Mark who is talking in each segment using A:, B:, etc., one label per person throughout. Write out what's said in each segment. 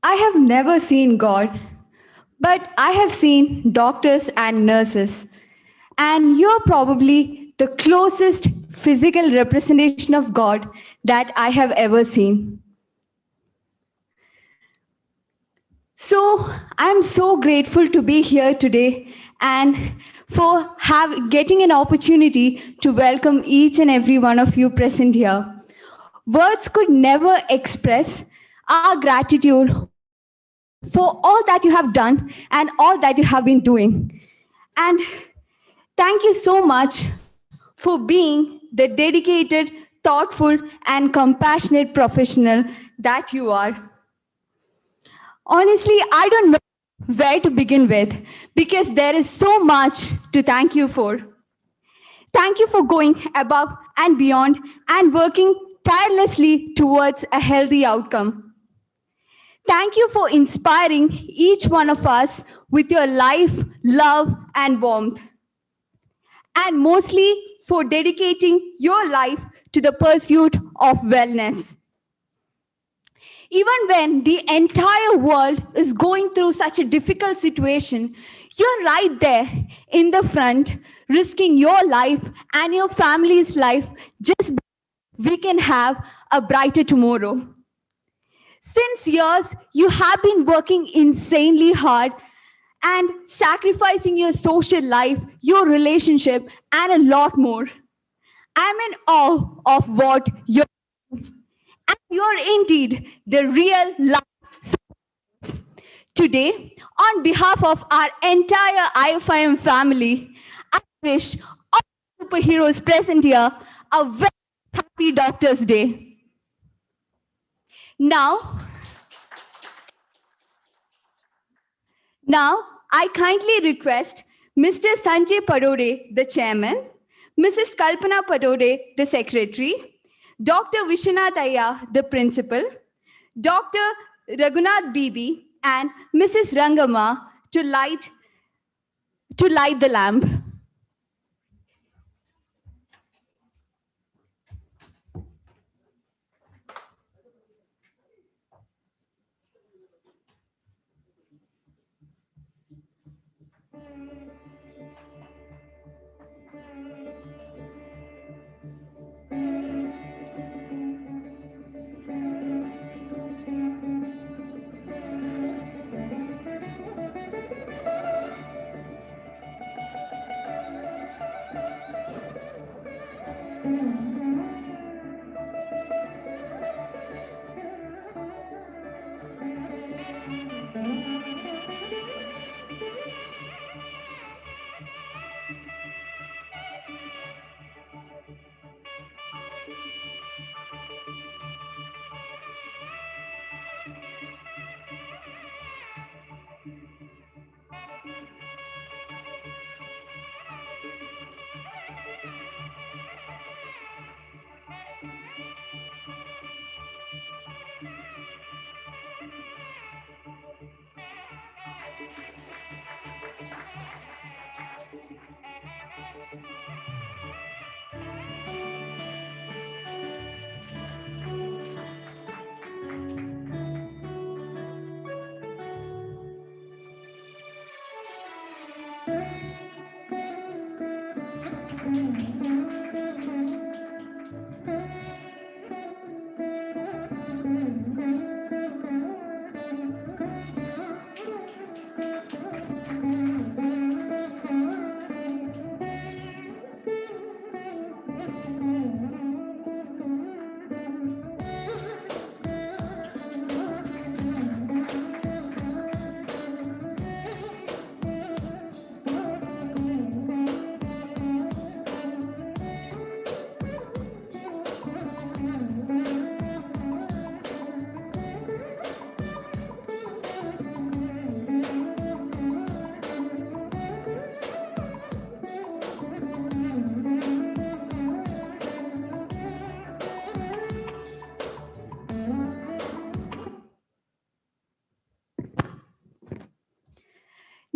A: I have never seen God, but I have seen doctors and nurses. And you're probably the closest physical representation of God that I have ever seen. So I'm so grateful to be here today and for getting an opportunity to welcome each and every one of you present here. Words could never express our gratitude for all that you have done and all that you have been doing. And thank you so much for being the dedicated, thoughtful, and compassionate professional that you are. Honestly, I don't know where to begin with because there is so much to thank you for. Thank you for going above and beyond and working tirelessly towards a healthy outcome. Thank you for inspiring each one of us with your life, love, and warmth. And mostly for dedicating your life to the pursuit of wellness. Even when the entire world is going through such a difficult situation, you're right there in the front, risking your life and your family's life just so we can have a brighter tomorrow. Since years, you have been working insanely hard and sacrificing your social life, your relationship, and a lot more. I'm in awe of what you're doing. And you're indeed the real life superheroes. Today, on behalf of our entire IFIM family, I wish all superheroes present here a very happy Doctor's Day. Now, Now, I kindly request Mr. Sanjay Parode, the chairman, Mrs. Kalpana Parode, the secretary, Dr. Vishwanath Iyer, the principal, Dr. Raghunath Bibi, and Mrs. Rangama to light the lamp.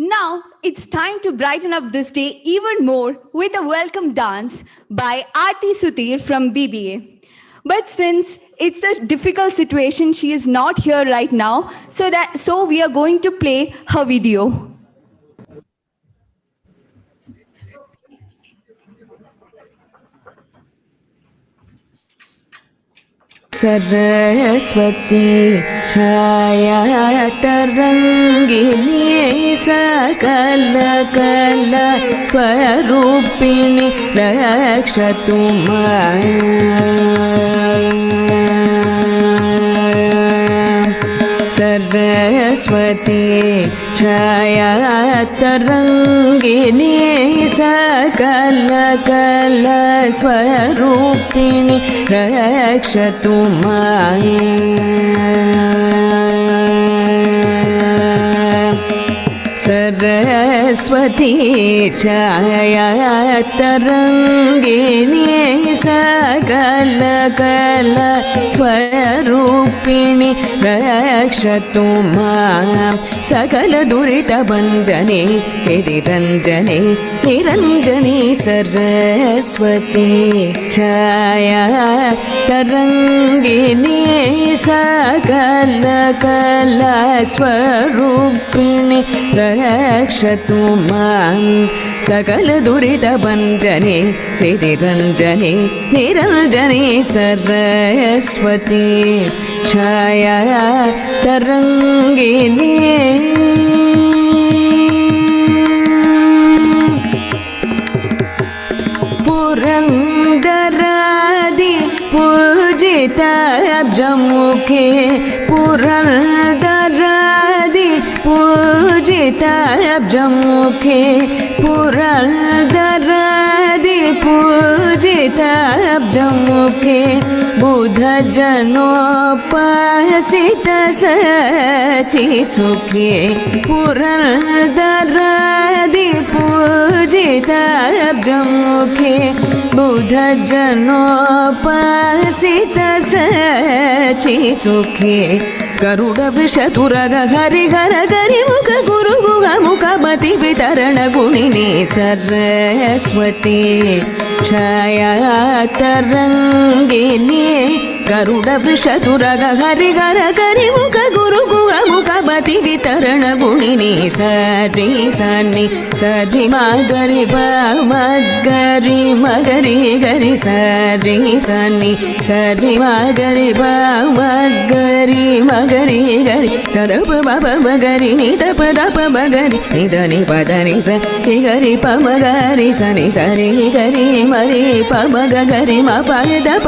A: Now it's time to brighten up this day even more with a welcome dance by Aarti Suthir from BBA. But since it's a difficult situation, she is not here right now, so we are going to play her video.
B: Saraswati छाया तरंगिनी सकल कल स्वरूपिणी रक्षतु सरस्वती छाया तरंगिनी सकल कल स्वरूपिणी रक्षतु सरस्वती छाया तरंगिनी सकल कल स्वरूपिणी रक्षतु सकल दुरित भञ्जने विधिरञ्जने निरञ्जने सरस्वती छाया तरंगिनी सकल कल स्वरूपिणी रक्षतु सकल दुरित भञ्जने विधिरञ्जने निरञ्जने सरस्वती छाया तरंगिनी पुरन्दरादि पूजिताब्जमुखे पुरन्दरादि पूजिताब्जमुखे पुरन्दरादि पूजिताब्जमुखे बुधजनोपासित सचित्सुखे पुरन्दरादि पूजिताब्जमुखे बुधजनोपासित सचित्सुखे गरुडवृषतुरग हरिहर गरिमुख गुरुगुह मुखमति वितरण गुणिनी सरस्वती छाया तरंगिनी गरुडवृषतुरग हरिहर गरिमुख गुरुगुह मुखमति वितरण गुणिनी सरि सनि सरि मगरि मगरि मगरि गरि सरि सनि सरि मगरि मगरि मगरि गरि सदप बप मगरि निद पदप मगरि निद नि पद नि स गरि प मगरि सनि सरि गरि मरि प मग गरि म पद प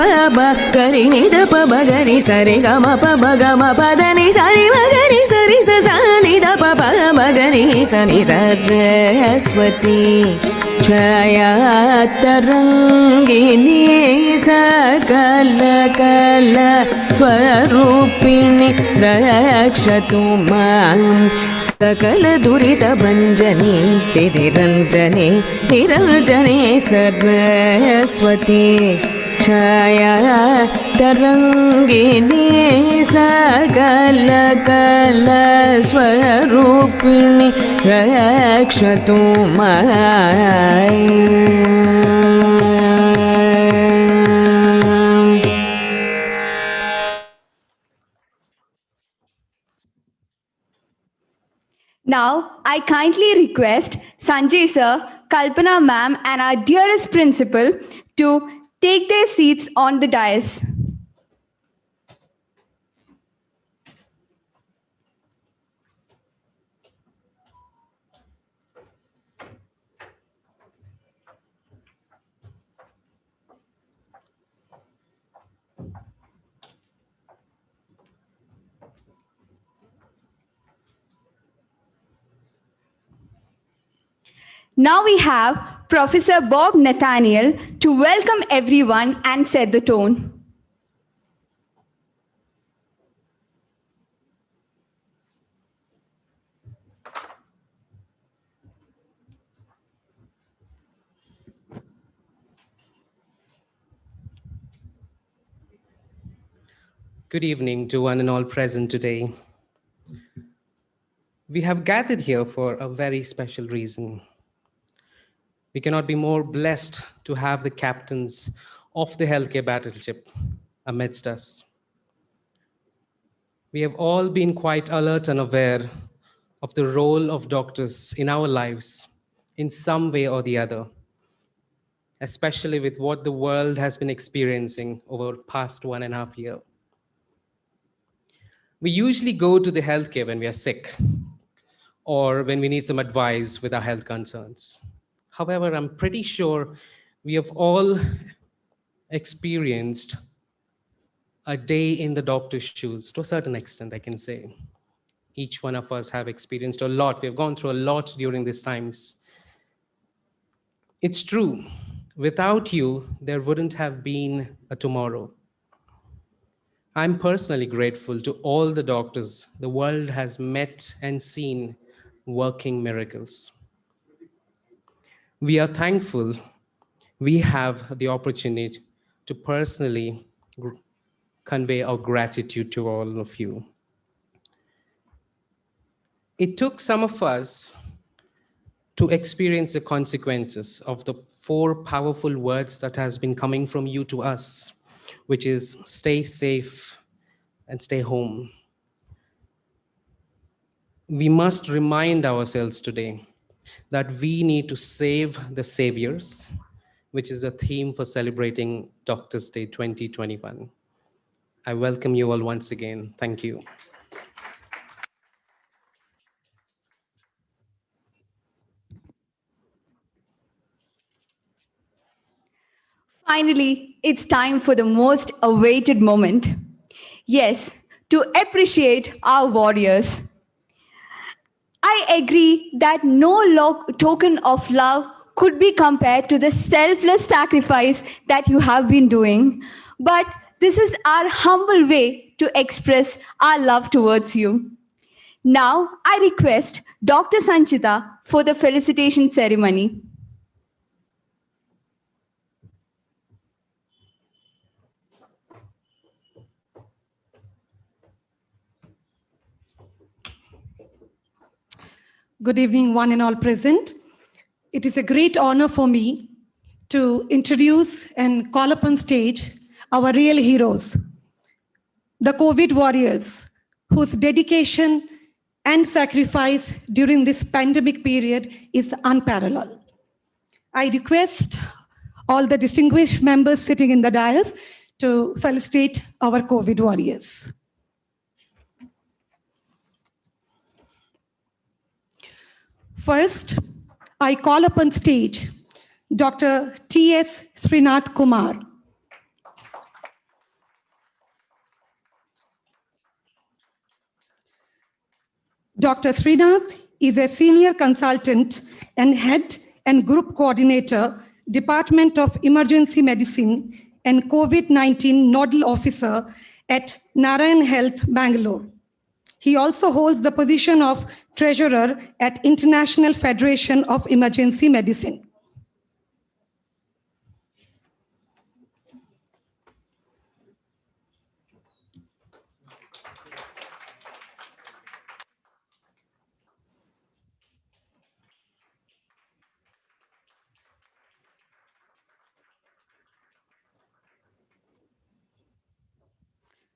B: गरि निद प मगरि सरि ग म प मग म पद नि सरि मगरि सरि स नि द प मगरि सनि सरस्वती छाया तरंगिनी सकल कल स्वरूपिणी रक्षतु सकल दुरित भञ्जने विधिरञ्जने निरञ्जने सरस्वती छाया तरंगिनी सकल कल स्वरूपिणी रक्षतु
A: Now, I kindly request Sanjay sir, Kalpana ma'am, and our dearest principal to take their seats on the dais. Now we have Professor Bob Nathaniel to welcome everyone and set the tone.
C: Good evening to one and all present today. We have gathered here for a very special reason. We cannot be more blessed to have the captains of the healthcare battleship amidst us. We have all been quite alert and aware of the role of doctors in our lives in some way or the other, especially with what the world has been experiencing over the past 1.5 years. We usually go to the healthcare when we are sick or when we need some advice with our health concerns. However, I'm pretty sure we have all experienced a day in the doctor's shoes to a certain extent, I can say. Each one of us have experienced a lot. We have gone through a lot during these times. It's true. Without you, there wouldn't have been a tomorrow. I'm personally grateful to all the doctors the world has met and seen working miracles. We are thankful we have the opportunity to personally convey our gratitude to all of you. It took some of us to experience the consequences of the four powerful words that has been coming from you to us, which is stay safe and stay home. We must remind ourselves today that we need to save the saviors, which is a theme for celebrating Doctors' Day 2021. I welcome you all once again. Thank you.
A: Finally, it's time for the most awaited moment. Yes, to appreciate our warriors. I agree that no token of love could be compared to the selfless sacrifice that you have been doing. But this is our humble way to express our love towards you. Now, I request Dr. Sanchita for the felicitation ceremony.
D: Good evening, one and all present. It is a great honor for me to introduce and call upon stage our real heroes, the COVID warriors, whose dedication and sacrifice during this pandemic period is unparalleled. I request all the distinguished members sitting in the dais to felicitate our COVID warriors. First, I call upon stage Dr. T.S. Srinath Kumar. Dr. Srinath is a senior consultant and head and group coordinator, Department of Emergency Medicine and COVID-19 Nodal Officer at Narayan Health, Bangalore. He also holds the position of Treasurer at International Federation of Emergency Medicine.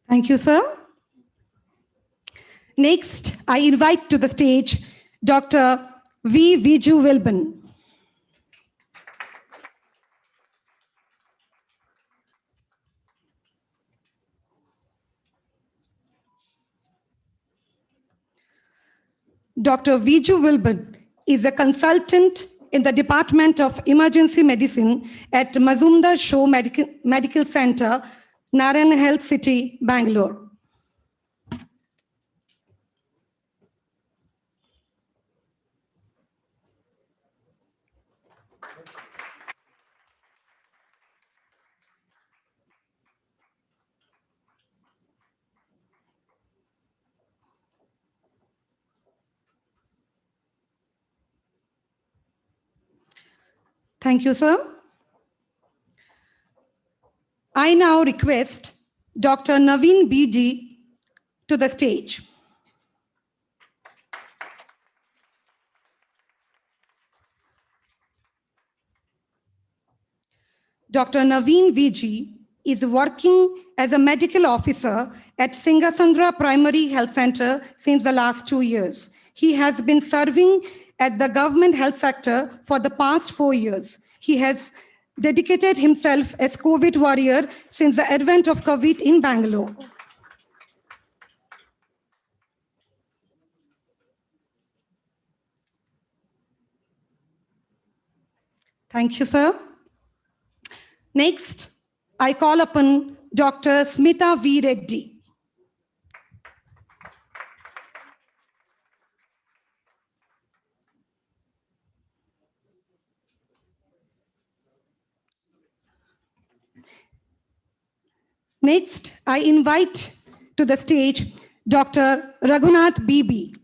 D: Thank you, sir. Next, I invite to the stage Dr. V. Viju Wilban. Dr. Viju Wilban is a consultant in the Department of Emergency Medicine at Mazumdar Show Medical Center, Narayan Health City, Bangalore. Thank you, sir. I now request Dr. Naveen BG to the stage. Dr. Naveen VG is working as a medical officer at Singasandra Primary Health Center since the last 2 years. He has been serving at the government health sector for the past 4 years. He has dedicated himself as COVID warrior since the advent of COVID in Bangalore. Thank you, sir. Next, I call upon Dr. Smita V. Reddy. Next, I invite to the stage Dr. Raghunath B.B.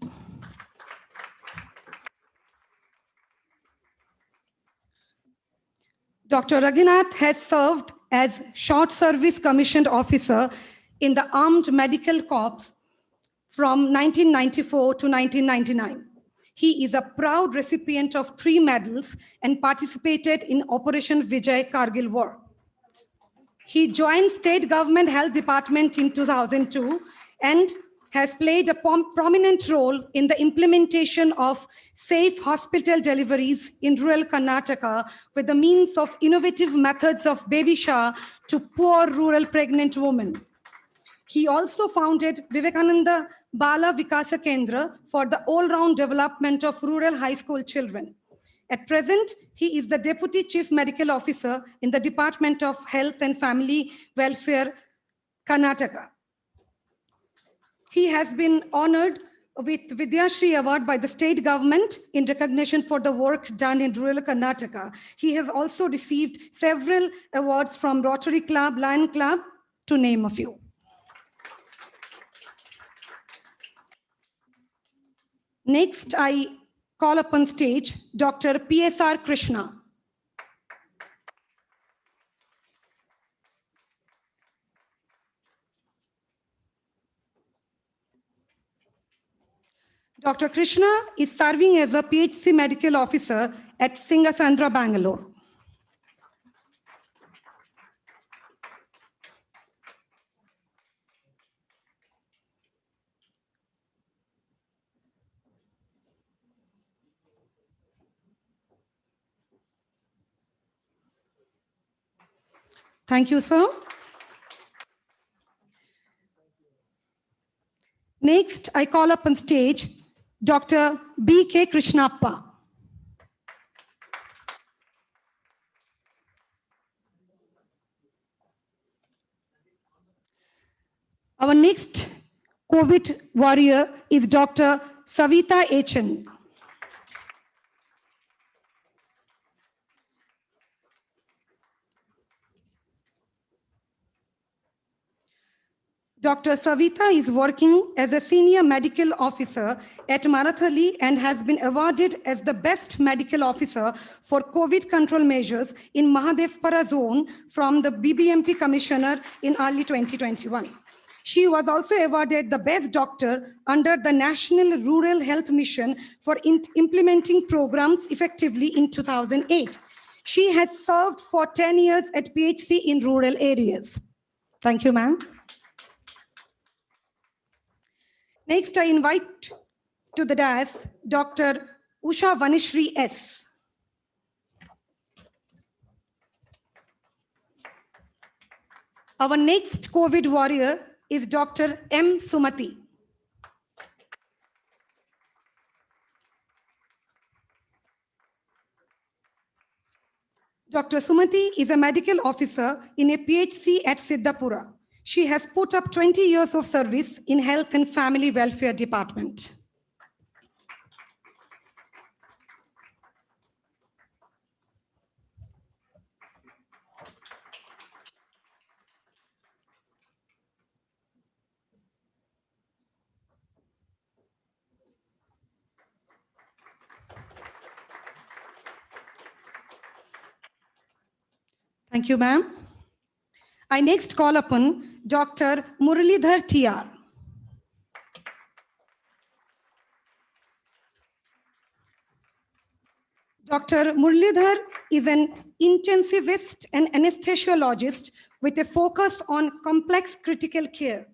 D: Dr. Raghunath has served as Short Service Commissioned Officer in the Armed Medical Corps from 1994 to 1999. He is a proud recipient of 3 medals and participated in Operation Vijay Kargil War. He joined State Government Health Department in 2002 and has played a prominent role in the implementation of safe hospital deliveries in rural Karnataka with the means of innovative methods of baby shower to poor rural pregnant women. He also founded Vivekananda Bala Vikasa Kendra for the all-round development of rural high school children. At present, he is the Deputy Chief Medical Officer in the Department of Health and Family Welfare, Karnataka. He has been honored with Vidyashri Award by the state government in recognition for the work done in rural Karnataka. He has also received several awards from Rotary Club, Lion Club, to name a few. Next, I call upon stage Dr. P.S.R. Krishna. Dr. Krishna is serving as a PHC medical officer at Singasandra, Bangalore. Thank you, sir. Next, I call up on stage Dr. B.K. Krishnappa. Our next COVID warrior is Dr. Savita Echen. Dr. Savita is working as a senior medical officer at Marathali and has been awarded as the best medical officer for COVID control measures in Mahadevpara zone from the BBMP commissioner in early 2021. She was also awarded the best doctor under the National Rural Health Mission for implementing programs effectively in 2008. She has served for 10 years at PHC in rural areas. Thank you, ma'am. Next, I invite to the dais Dr. Usha Vanishri S. Our next COVID warrior is Dr. M. Sumati. Dr. Sumati is a medical officer in a PHC at Siddhapura. She has put up 20 years of service in Health and Family Welfare Department. Thank you, ma'am. I next call upon Dr. Muralidhar T.R. Dr. Muralidhar is an intensivist and anesthesiologist with a focus on complex critical care.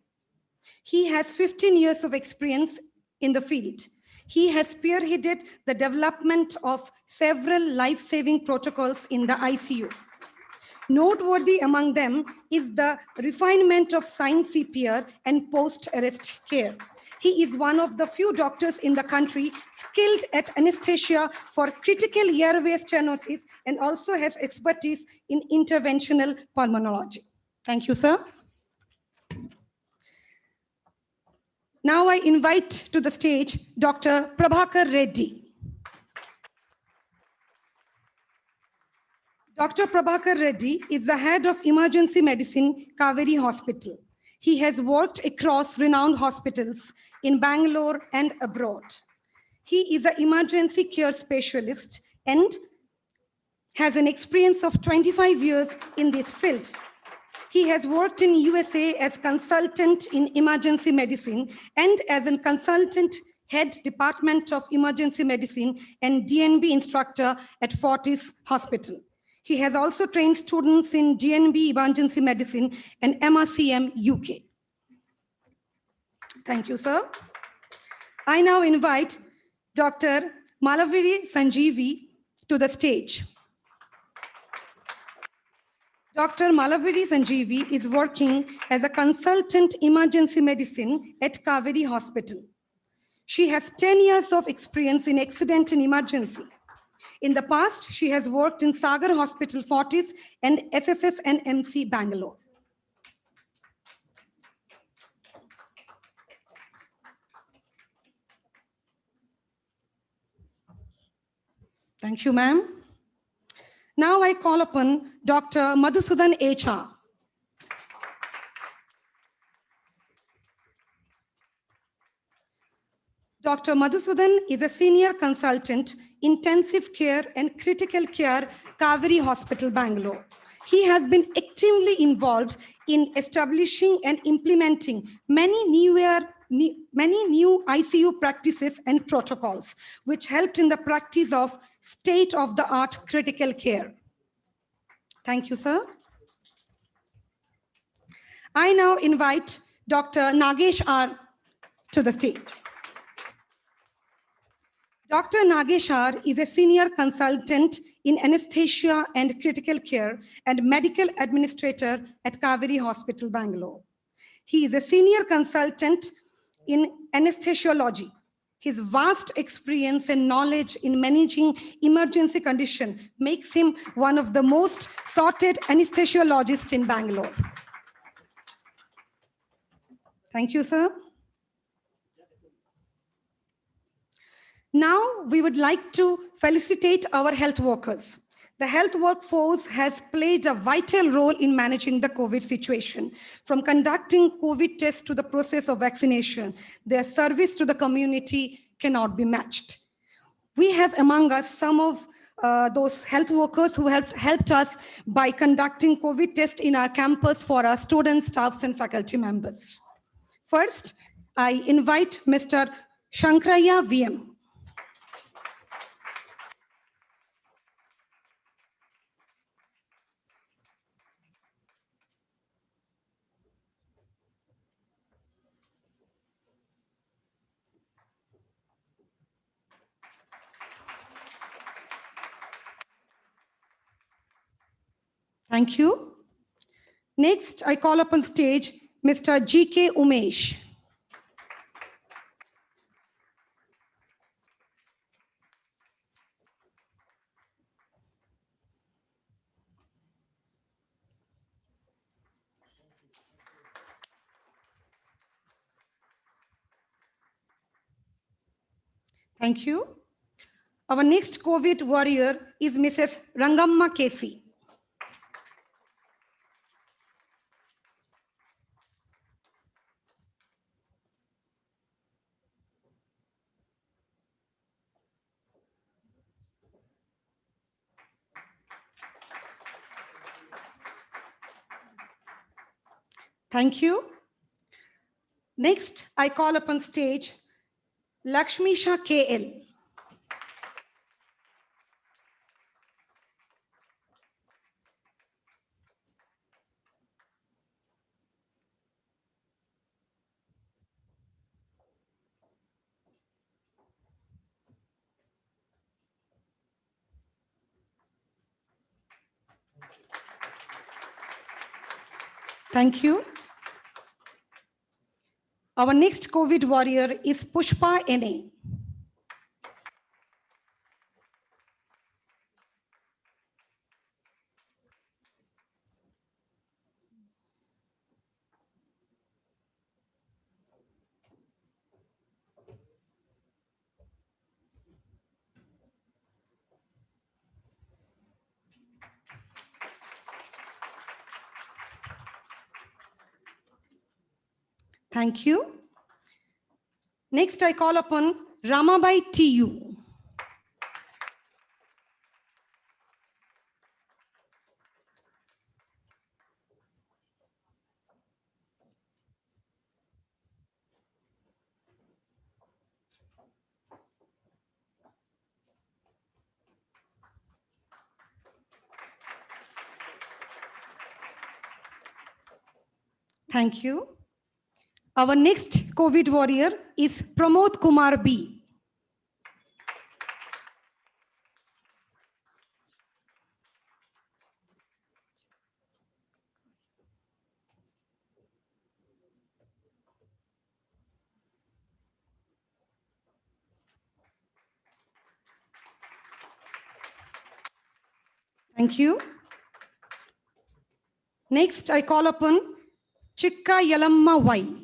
D: He has 15 years of experience in the field. He has spearheaded the development of several life-saving protocols in the ICU. Noteworthy among them is the refinement of science CPR and post-arrest care. He is one of the few doctors in the country skilled at anesthesia for critical airway stenosis and also has expertise in interventional pulmonology. Thank you, sir. Now I invite to the stage Dr. Prabhakar Reddy. Dr. Prabhakar Reddy is the head of emergency medicine, Kaveri Hospital. He has worked across renowned hospitals in Bangalore and abroad. He is an emergency care specialist and has an experience of 25 years in this field. He has worked in USA as consultant in emergency medicine and as a consultant head Department of Emergency Medicine and DNB instructor at Fortis Hospital. He has also trained students in DNB Emergency Medicine and MRCM UK. Thank you, sir. I now invite Dr. Malaviri Sanjeevi to the stage. Dr. Malaviri Sanjeevi is working as a consultant emergency medicine at Kaveri Hospital. She has 10 years of experience in accident and emergency. In the past, she has worked in Sagar Hospital, Fortis, and SSS and MC Bangalore. Thank you, ma'am. Now I call upon Dr. Madhusudan HR. Dr. Madhusudan is a senior consultant, intensive care and critical care, Kaveri Hospital, Bangalore. He has been actively involved in establishing and implementing many new ICU practices and protocols, which helped in the practice of state-of-the-art critical care. Thank you, sir. I now invite Dr. Nagesh R. to the stage. Dr. Nagesh R. is a senior consultant in anesthesia and critical care and medical administrator at Kaveri Hospital, Bangalore. He is a senior consultant in anesthesiology. His vast experience and knowledge in managing emergency conditions makes him one of the most sought-after anesthesiologists in Bangalore. Thank you, sir. Now, we would like to felicitate our health workers. The health workforce has played a vital role in managing the COVID situation. From conducting COVID tests to the process of vaccination, their service to the community cannot be matched. We have among us some of those health workers who have helped us by conducting COVID tests in our campus for our students, staffs, and faculty members. First, I invite Mr. Shankraya VM. Thank you. Next, I call up on stage Mr. G.K. Umesh. Thank you. Our next COVID warrior is Mrs. Rangamma Casey. Thank you. Next, I call upon stage Lakshmisha KL. Thank you. Our next COVID warrior is Pushpa NA. Thank you. Next, I call upon Ramabai TU. Thank you. Our next COVID warrior is Pramod Kumar B. Thank you. Next, I call upon Chikka Yalamma Y.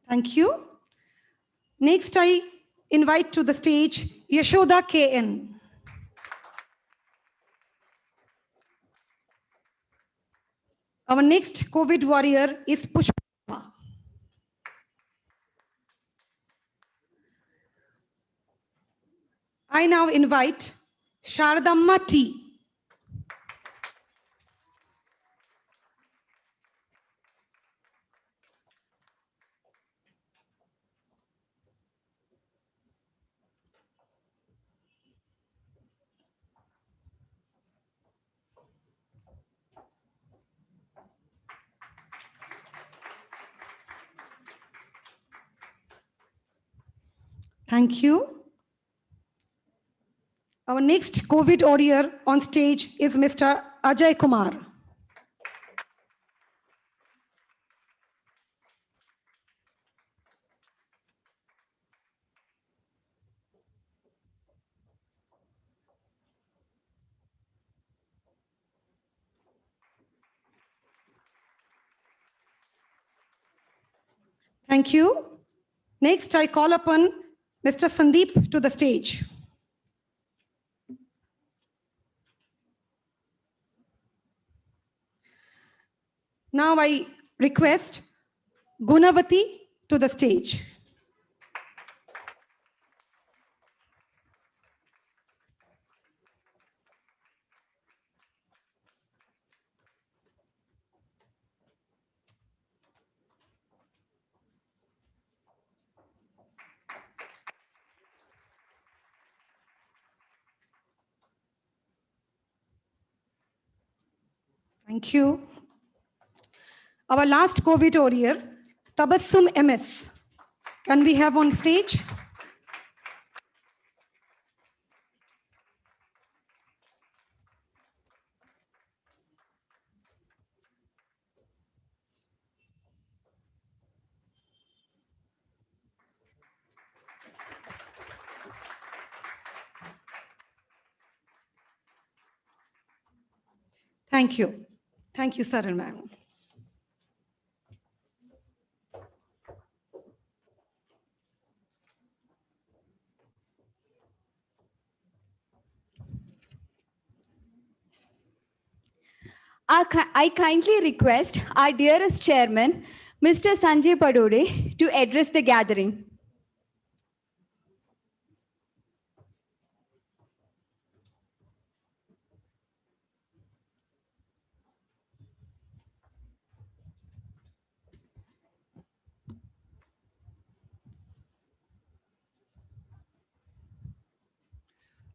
D: Thank you. Next, I invite to the stage Yashoda KN. Our next COVID warrior is Pushpa. I now invite Shardamma T. Thank you. Our next COVID warrior on stage is Mr. Ajay Kumar. Thank you. Next, I call upon Mr. Sandeep to the stage. Now I request Gunavati to the stage. Thank you. Our last COVID warrior, Tabassum MS. Can we have on stage? Thank you. Thank you, sir and ma'am.
A: I kindly request our dearest chairman, Mr. Sanjay Padore, to address the gathering.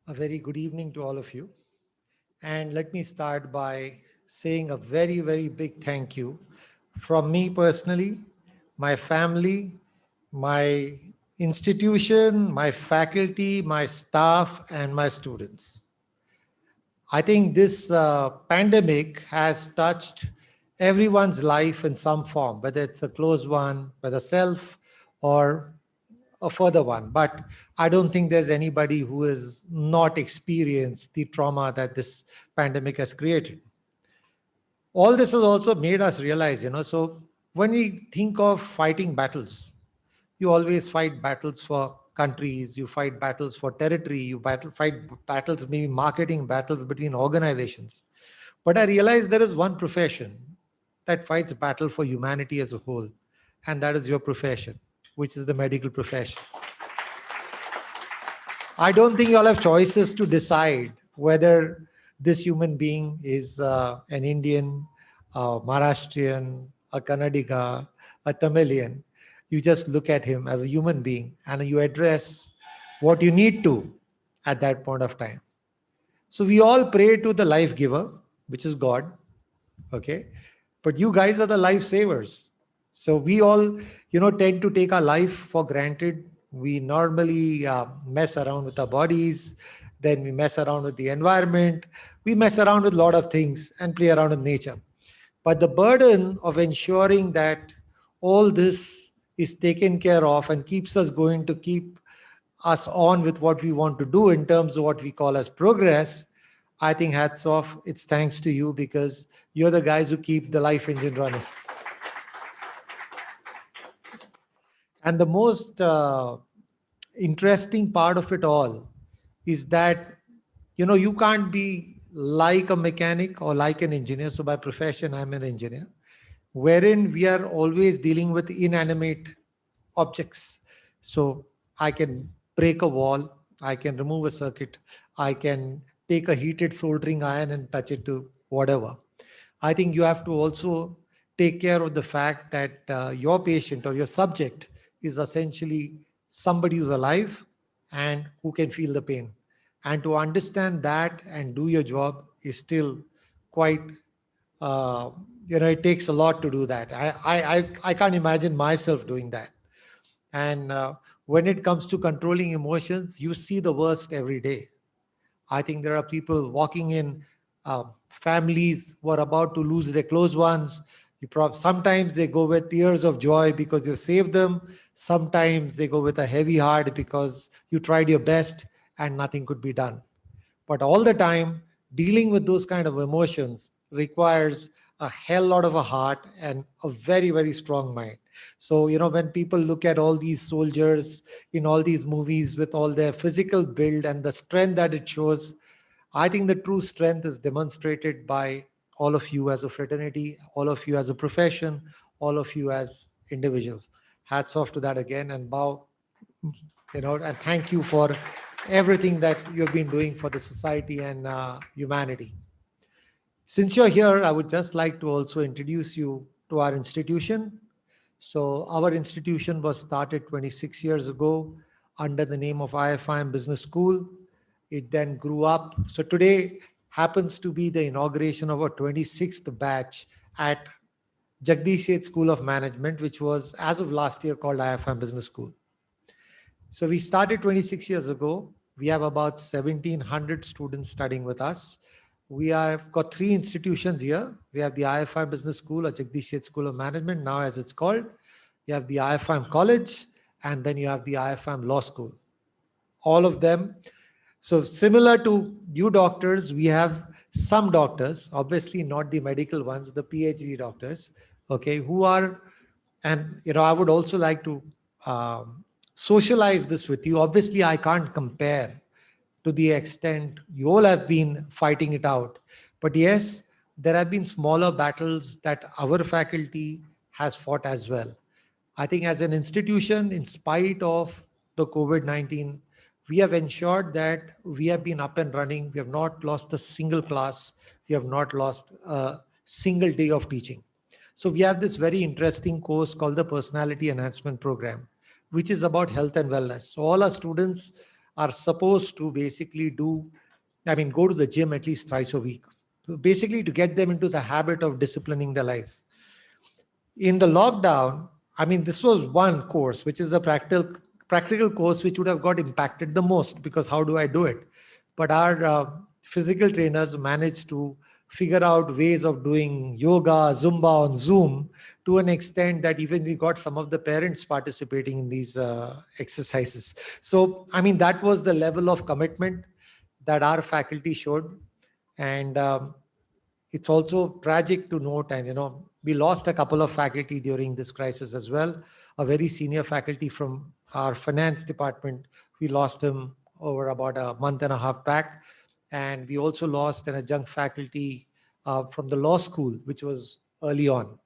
E: A very good evening to all of you. And let me start by saying a very, very big thank you from me personally, my family, my institution, my faculty, my staff, and my students. I think this pandemic has touched everyone's life in some form, whether it's a close one, whether self or a further one. But I don't think there's anybody who has not experienced the trauma that this pandemic has created. All this has also made us realize, so when we think of fighting battles, you always fight battles for countries, you fight battles for territory, fight battles, maybe marketing battles between organizations. But I realize there is one profession that fights battle for humanity as a whole, and that is your profession, which is the medical profession. I don't think you all have choices to decide whether this human being is an Indian, a Maharashtrian, a Kannadiga, a Tamilian. You just look at him as a human being and you address what you need to at that point of time. So we all pray to the life giver, which is God. Okay. But you guys are the lifesavers. So we all, tend to take our life for granted. We normally mess around with our bodies, then we mess around with the environment, we mess around with a lot of things and play around with nature. But the burden of ensuring that all this is taken care of and keeps us going to keep us on with what we want to do in terms of what we call as progress, I think hats off. It's thanks to you because you're the guys who keep the life engine running. And the most interesting part of it all is that, you can't be like a mechanic or like an engineer. So by profession, I'm an engineer, wherein we are always dealing with inanimate objects. So I can break a wall, I can remove a circuit, I can take a heated soldering iron and touch it to whatever. I think you have to also take care of the fact that your patient or your subject is essentially somebody who's alive and who can feel the pain. And to understand that and do your job is still quite, it takes a lot to do that. I can't imagine myself doing that. And when it comes to controlling emotions, you see the worst every day. I think there are people walking in, families who are about to lose their close ones. Sometimes they go with tears of joy because you saved them. Sometimes they go with a heavy heart because you tried your best and nothing could be done. But all the time, dealing with those kind of emotions requires a hell lot of a heart and a very, very strong mind. So, when people look at all these soldiers in all these movies with all their physical build and the strength that it shows, I think the true strength is demonstrated by all of you as a fraternity, all of you as a profession, all of you as individuals. Hats off to that again and bow, and thank you for everything that you've been doing for the society and humanity. Since you're here, I would just like to also introduce you to our institution. So our institution was started 26 years ago under the name of IFIM Business School. It then grew up. So today happens to be the inauguration of our 26th batch at Jagdish Seth School of Management, which was as of last year called IFIM Business School. So we started 26 years ago. We have about 1,700 students studying with us. We have got three institutions here. We have the IFIM Business School or Jagdish Seth School of Management, now as it's called. You have the IFIM College, and then you have the IFIM Law School. All of them. So similar to you doctors, we have some doctors, obviously not the medical ones, the PhD doctors, okay, who are, and I would also like to socialize this with you. Obviously, I can't compare to the extent you all have been fighting it out. But yes, there have been smaller battles that our faculty has fought as well. I think as an institution, in spite of the COVID-19, we have ensured that we have been up and running. We have not lost a single class. We have not lost a single day of teaching. So we have this very interesting course called the Personality Enhancement Program, which is about health and wellness. So all our students are supposed to basically go to the gym at least thrice a week. So basically to get them into the habit of disciplining their lives. In the lockdown, this was one course, which is the practical course, which would have got impacted the most, because how do I do it? But our physical trainers managed to figure out ways of doing yoga, Zumba on Zoom, to an extent that even we got some of the parents participating in these exercises. So, that was the level of commitment that our faculty showed. And it's also tragic to note, and we lost a couple of faculty during this crisis as well. A very senior faculty from our finance department, we lost him over about a month and a half back. And we also lost an adjunct faculty from the law school, which was early on.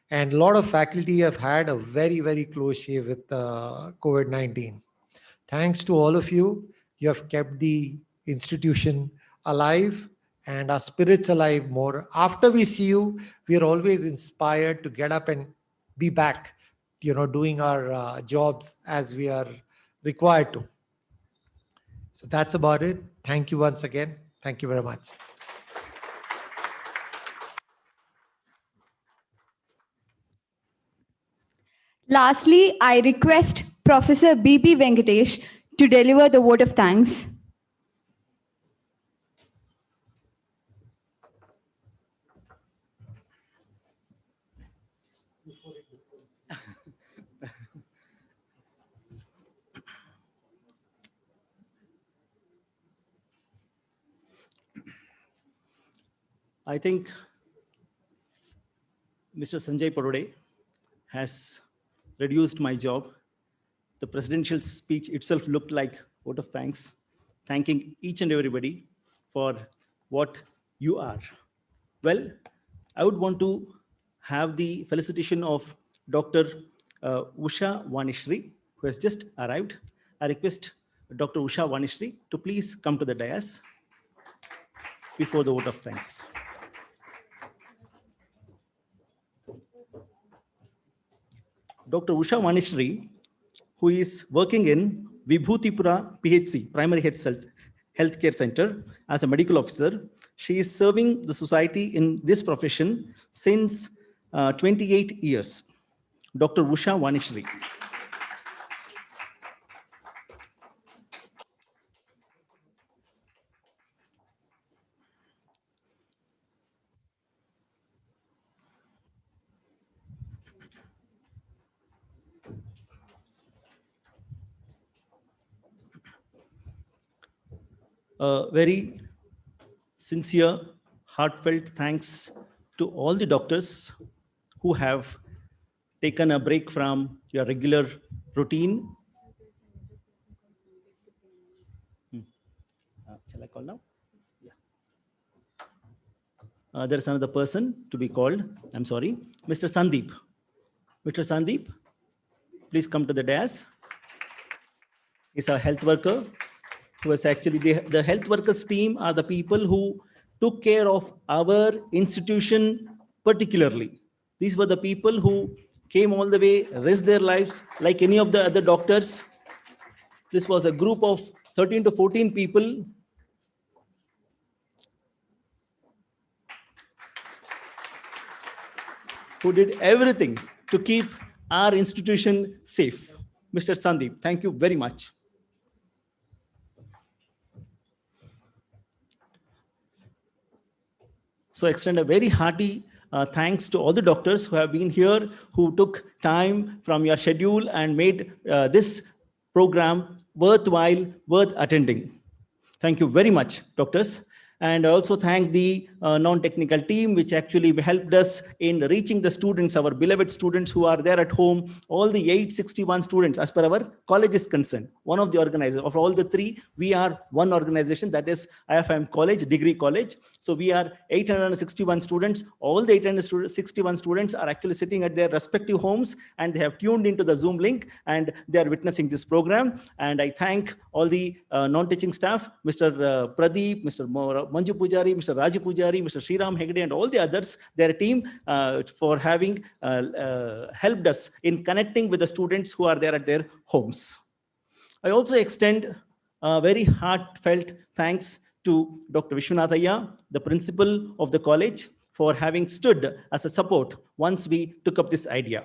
E: And a lot of faculty have had a very, very close shave with COVID-19. Thanks to all of you. You have kept the institution alive and our spirits alive more. After we see you, we are always inspired to get up and be back, doing our jobs as we are required to. So that's about it. Thank you once again. Thank you very much.
A: Lastly, I request Professor B.P. Venkatesh to deliver the vote of thanks.
F: I think Mr. Sanjay Parode has reduced my job. The presidential speech itself looked like vote of thanks, thanking each and everybody for what you are. Well, I would want to have the felicitation of Dr. Usha Vanishri, who has just arrived. I request Dr. Usha Vanishri to please come to the dais before the vote of thanks. Dr. Usha Vanishri, who is working in Vibhutipura PHC, Primary Healthcare Center, as a medical officer. She is serving the society in this profession since 28 years. Dr. Usha Vanishri. A very sincere, heartfelt thanks to all the doctors who have taken a break from your regular routine. Shall I call now? Yeah. There is another person to be called. I'm sorry. Mr. Sandeep. Mr. Sandeep, please come to the dais. He's a health worker who was actually the health workers team are the people who took care of our institution particularly. These were the people who came all the way, risked their lives like any of the other doctors. This was a group of 13 to 14 people who did everything to keep our institution safe. Mr. Sandeep, thank you very much. So extend a very hearty thanks to all the doctors who have been here, who took time from your schedule and made this program worthwhile, worth attending. Thank you very much, doctors. And I also thank the non-technical team, which actually helped us in reaching the students, our beloved students who are there at home, all the 861 students, as per our college is concerned. One of the organizers, of all the three, we are one organization, that is IFIM College, Degree College. So we are 861 students. All the 861 students are actually sitting at their respective homes, and they have tuned into the Zoom link, and they are witnessing this program. And I thank all the non-teaching staff, Mr. Pradeep, Mr. Manju Pujari, Mr. Raju Pujari, Mr. Sriram Hegde, and all the others, their team, for having helped us in connecting with the students who are there at their homes. I also extend A very heartfelt thanks to Dr. Vishwanathaya, the principal of the college, for having stood as a support once we took up this idea.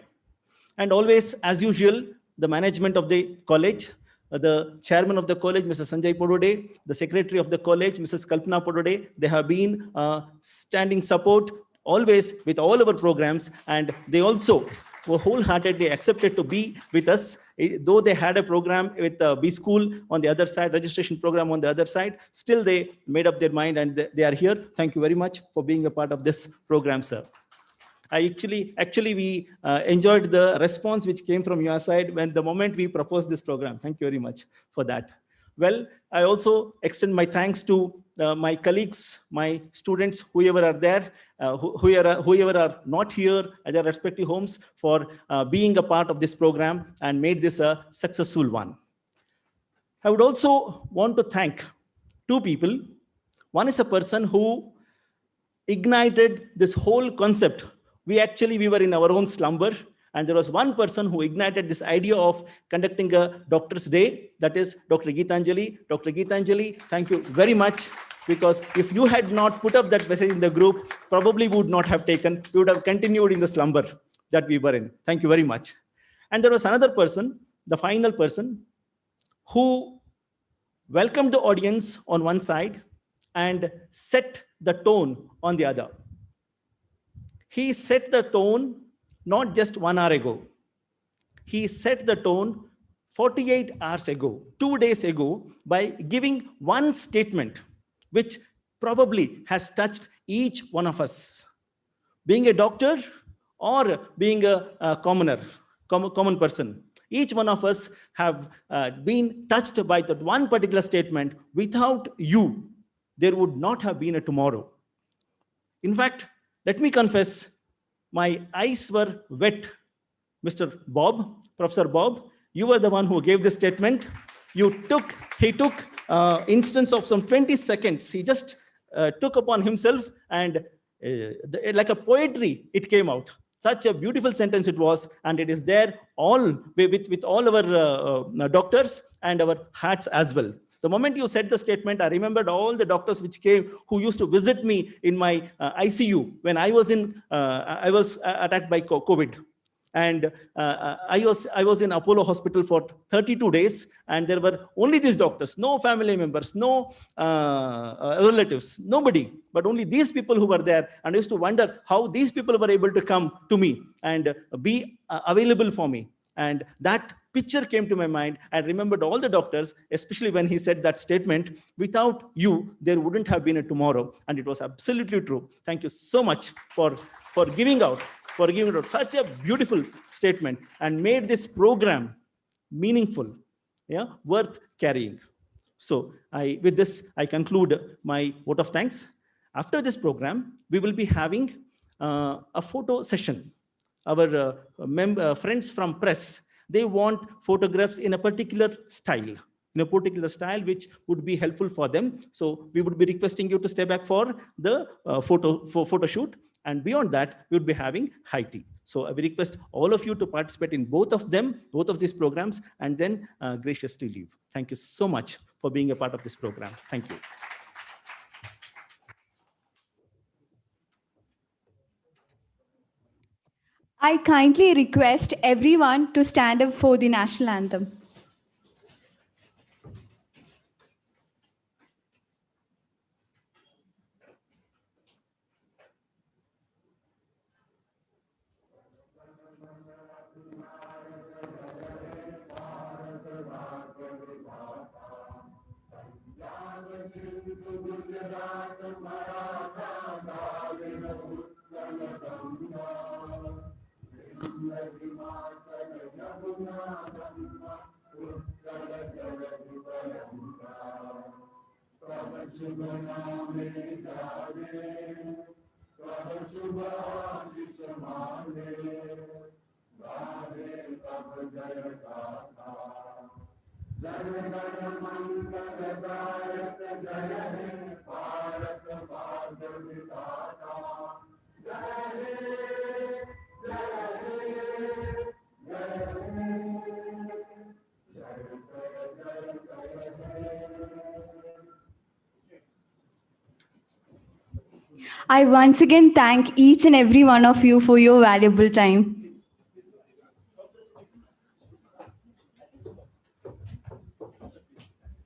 F: And always, as usual, the management of the college, the chairman of the college, Mr. Sanjay Podode, the secretary of the college, Mrs. Kalpana Podode, they have been standing support always with all our programs, and they also were wholeheartedly accepted to be with us. Though they had a program with B School on the other side, registration program on the other side, still they made up their mind and they are here. Thank you very much for being a part of this program, sir. We enjoyed the response which came from your side when the moment we proposed this program. Thank you very much for that. Well, I also extend my thanks to my colleagues, my students, whoever are there, whoever are not here at their respective homes, for being a part of this program and made this a successful one. I would also want to thank two people. One is a person who ignited this whole concept. We were in our own slumber, and there was one person who ignited this idea of conducting a Doctor's Day, that is Dr. Geetanjali. Dr. Geetanjali, thank you very much, because if you had not put up that message in the group, probably would not have taken, we would have continued in the slumber that we were in. Thank you very much. And there was another person, the final person, who welcomed the audience on one side and set the tone on the other. He set the tone not just 1 hour ago. He set the tone 48 hours ago, 2 days ago, by giving one statement which probably has touched each one of us. Being a doctor or being a common person, each one of us have been touched by that one particular statement. Without you, there would not have been a tomorrow. In fact, let me confess, my eyes were wet. Mr. Bob, Professor Bob, you were the one who gave this statement. He took instance of some 20 seconds. He just took upon himself, and like a poetry, it came out. Such a beautiful sentence it was, and it is there all with all our doctors and our hearts as well. The moment you said the statement, I remembered all the doctors which came, who used to visit me in my ICU when I was attacked by COVID. And I was in Apollo Hospital for 32 days, and there were only these doctors, no family members, no relatives, nobody, but only these people who were there. And I used to wonder how these people were able to come to me and be available for me. And that picture came to my mind. I remembered all the doctors, especially when he said that statement, without you, there wouldn't have been a tomorrow. And it was absolutely true. Thank you so much for giving out such a beautiful statement and made this program meaningful, worth carrying. So with this, I conclude my vote of thanks. After this program, we will be having a photo session. Our friends from press, they want photographs in a particular style, which would be helpful for them. So we would be requesting you to stay back for the photo shoot. And beyond that, we would be having high tea. So I will request all of you to participate in both of these programs, and then graciously leave. Thank you so much for being a part of this program. Thank you.
A: I kindly request everyone to stand up for the national anthem. I once again thank each and every one of you for your valuable time.